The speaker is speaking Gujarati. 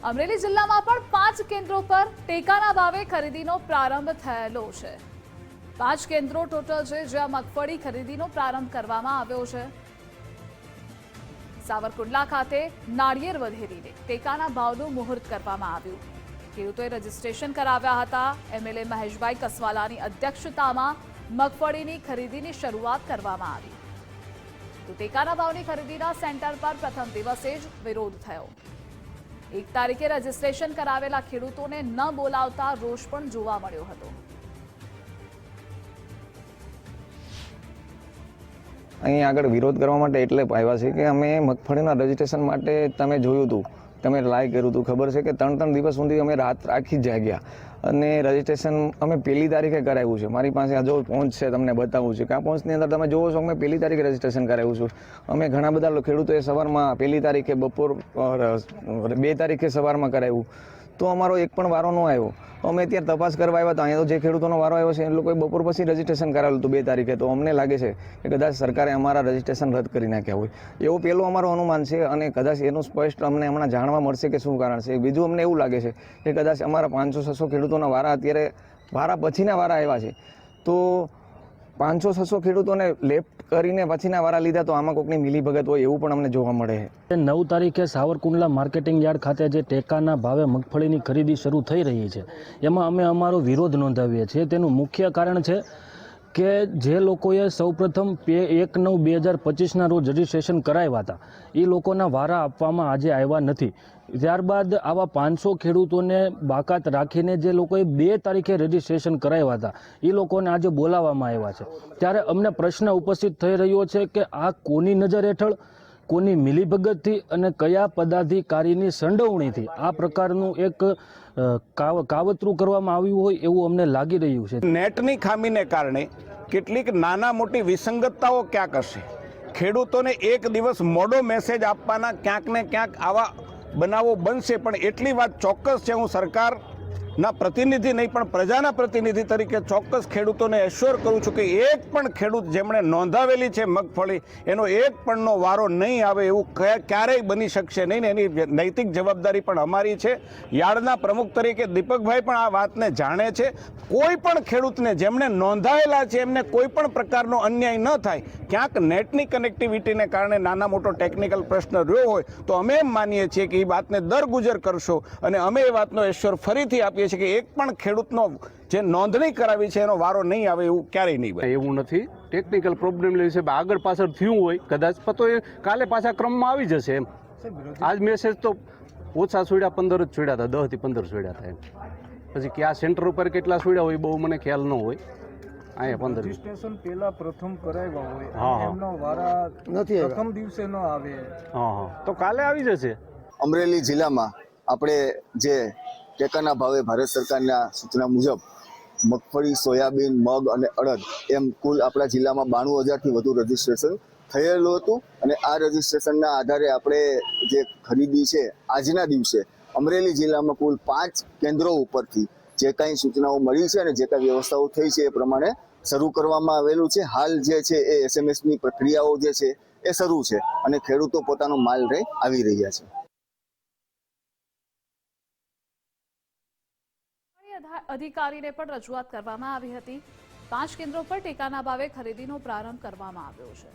અમરેલી જિલ્લામાં પણ 5 કેન્દ્રો પર ટેકાના ભાવે ખરીદીનો પ્રારંભ થયેલો છે। 5 કેન્દ્રો ટોટલ છે જ્યાં મગફળી ખરીદીનો પ્રારંભ કરવામાં આવ્યો છે। સાવરકુંડલા ખાતે નાળિયેર વધેરીને ટેકાના ભાવનું મુહૂર્ત કરવામાં આવ્યું। ખેડૂતોએ રજીસ્ટ્રેશન કરાવ્યા હતા। એમએલએ મહેશભાઈ કસવાલાની અધ્યક્ષતામાં મગફળીની ખરીદીની શરૂઆત કરવામાં આવી। તો ટેકાના ભાવની ખરીદીના સેન્ટર પર પ્રથમ દિવસે જ વિરોધ થયો। 1 તારીખે રજીસ્ટ્રેશન કરાવેલા ખેડૂતોને ન બોલાવતા રોષ પણ જોવા મળ્યો હતો। અહીં આગળ વિરોધ કરવા માટે એટલે આવ્યા છે કે અમે મગફળીના રજીસ્ટ્રેશન માટે તમે જોયું હતું, તમે લાઈક કર્યું હતું, ખબર છે કે 3 દિવસ સુધી અમે રાત આખી જાગ્યા અને રજીસ્ટ્રેશન અમે 1 તારીખે કરાવ્યું છે। મારી પાસે આ જો પહોંચ છે, તમને બતાવું છું કે આ પહોંચની અંદર તમે જોવો છો કે મેં 1 તારીખે રજીસ્ટ્રેશન કરાવ્યું છું। અમે ઘણા બધા ખેડૂતોએ સવારમાં 1 તારીખે બપોર 2 તારીખે સવારમાં કરાવ્યું, તો અમારો એક પણ વારો ન આવ્યો। અમે ત્યાં તપાસ કરવા આવ્યા હતા, અહીંયા તો જે ખેડૂતોનો વારો આવ્યો છે એ લોકોએ બપોર પછી રજીસ્ટ્રેશન કરાવેલું હતું 2 તારીખે। તો અમને લાગે છે કે કદાચ સરકારે અમારા રજીસ્ટ્રેશન રદ કરી નાખ્યા હોય, એવો પહેલો અમારો અનુમાન છે અને કદાચ એનું સ્પષ્ટ અમને હમણાં જાણવા મળશે કે શું કારણ છે। બીજું અમને એવું લાગે છે કે કદાચ અમારા 500-600 ખેડૂતોના વારા અત્યારે વારા પછીના વારા આવ્યા છે, તો 500-600 ખેડૂતોને લેફ્ટ કરીને પછીના વારા લીધા, તો આમાં કોઈકની મિલીભગત હોય એવું પણ અમને જોવા મળે છે। 9 તારીખે સાવરકુંડલા માર્કેટિંગ યાર્ડ ખાતે જે ટેકાના ભાવે મગફળીની ખરીદી શરૂ થઈ રહી છે, એમાં અમે અમારો વિરોધ નોંધાવીએ છીએ। તેનું મુખ્ય કારણ છે કે જે લોકોએ સૌપ્રથમ 1/9/2025ના રોજ રજીસ્ટ્રેશન કરાવ્યા હતા એ લોકોના વારા આપવામાં આજે આવ્યા નથી। ત્યારબાદ આવા 500 ખેડૂતોને બાકાત રાખીને જે લોકોએ 2 તારીખે રજીસ્ટ્રેશન કરાવ્યા હતા એ લોકોને આજે બોલાવવામાં આવ્યા છે। ત્યારે અમને પ્રશ્ન ઉપસ્થિત થઈ રહ્યો છે કે આ કોની નજર હેઠળ, કોની મિલીભગતથી અને કયા પદાધિકારીની સંડોવણીથી આ પ્રકારનું એક કાવતરું કરવામાં આવ્યું હોય એવું અમને લાગી રહ્યું છે। નેટની ખામીને કારણે કેટલીક નાના મોટી વિસંગતતાઓ ક્યાંક હશે। ખેડૂતોને એક દિવસ મોડો મેસેજ આપવાના ક્યાંક ને ક્યાંક આવા બનાવો બનશે, પણ એટલી વાત ચોક્કસ છે, હું સરકારના પ્રતિનિધિ નહીં પણ પ્રજાના પ્રતિનિધિ તરીકે ચોક્કસ ખેડૂતોને એશ્યોર કરું છું કે એક પણ ખેડૂત જેમણે નોંધાવેલી છે મગફળી, એનો એક પણનો વારો નહીં આવે એવું ક્યારેય બની શકશે નહીં ને એની નૈતિક જવાબદારી પણ અમારી છે। યાર્ડના પ્રમુખ તરીકે દીપકભાઈ પણ આ વાતને જાણે છે। કોઈ પણ ખેડૂતને જેમણે નોંધાયેલા છે એમને કોઈ પણ પ્રકારનો અન્યાય ન થાય। ક્યાંક નેટની કનેક્ટિવિટીને કારણે નાના મોટો ટેકનિકલ પ્રશ્ન રહ્યો હોય તો અમે એમ માનીએ છીએ કે એ વાતને દરગુજર કરશો અને અમે એ વાતનો એશ્યોર ફરીથી આપીએ છીએ કે એક પણ ખેડૂતનો જે નોંધણી કરાવી છે એનો વારો નહીં આવે એવું ક્યારેય નહીં બને। એવું નથી, ટેકનિકલ પ્રોબ્લેમ છે, આગળ પાછળ થયું હોય કદાચ, તો એ કાલે પાછા ક્રમમાં આવી જશે એમ। આજ મેસેજ તો ઓછા છોડ્યા 15 જ છોડ્યા હતા, 10 થી 15 છોડ્યા હતા એમ। પછી કે આ સેન્ટર ઉપર કેટલા છોડ્યા હોય બહુ મને ખ્યાલ ન હોય। અહીંયા 15 રજીસ્ટ્રેશન પહેલા પ્રથમ કરાવ્યા હોય એમનો વારા નથી, પ્રથમ દિવસે ન આવે, તો કાલે આવી જશે। અમરેલી જિલ્લામાં આપણે જે ટેકાના ભાવે ભારત સરકારના સૂચના મુજબ મગફળી, સોયાબીન, મગ અને અડદ એમ કુલ આપણા જિલ્લામાં 92,000થી વધુ રજીસ્ટ્રેશન થયેલું હતું અને આ રજીસ્ટ્રેશનના આધારે આપણે જે ખરીદી છે આજના દિવસે અમરેલી જિલ્લામાં કુલ 5 કેન્દ્રો ઉપરથી જે કાંઈ સૂચનાઓ મળી છે અને જે કાંઈ વ્યવસ્થાઓ થઈ છે એ પ્રમાણે શરૂ કરવામાં આવેલું છે। હાલ જે છે એ એસએમએસની પ્રક્રિયાઓ જે છે એ શરૂ છે અને ખેડૂતો પોતાનો માલ લઈ આવી રહ્યા છે। અધિકારીને પણ રજૂઆત કરવામાં આવી હતી। 5 કેન્દ્રો પર ટેકાના ભાવે ખરીદીનો પ્રારંભ કરવામાં આવ્યો છે।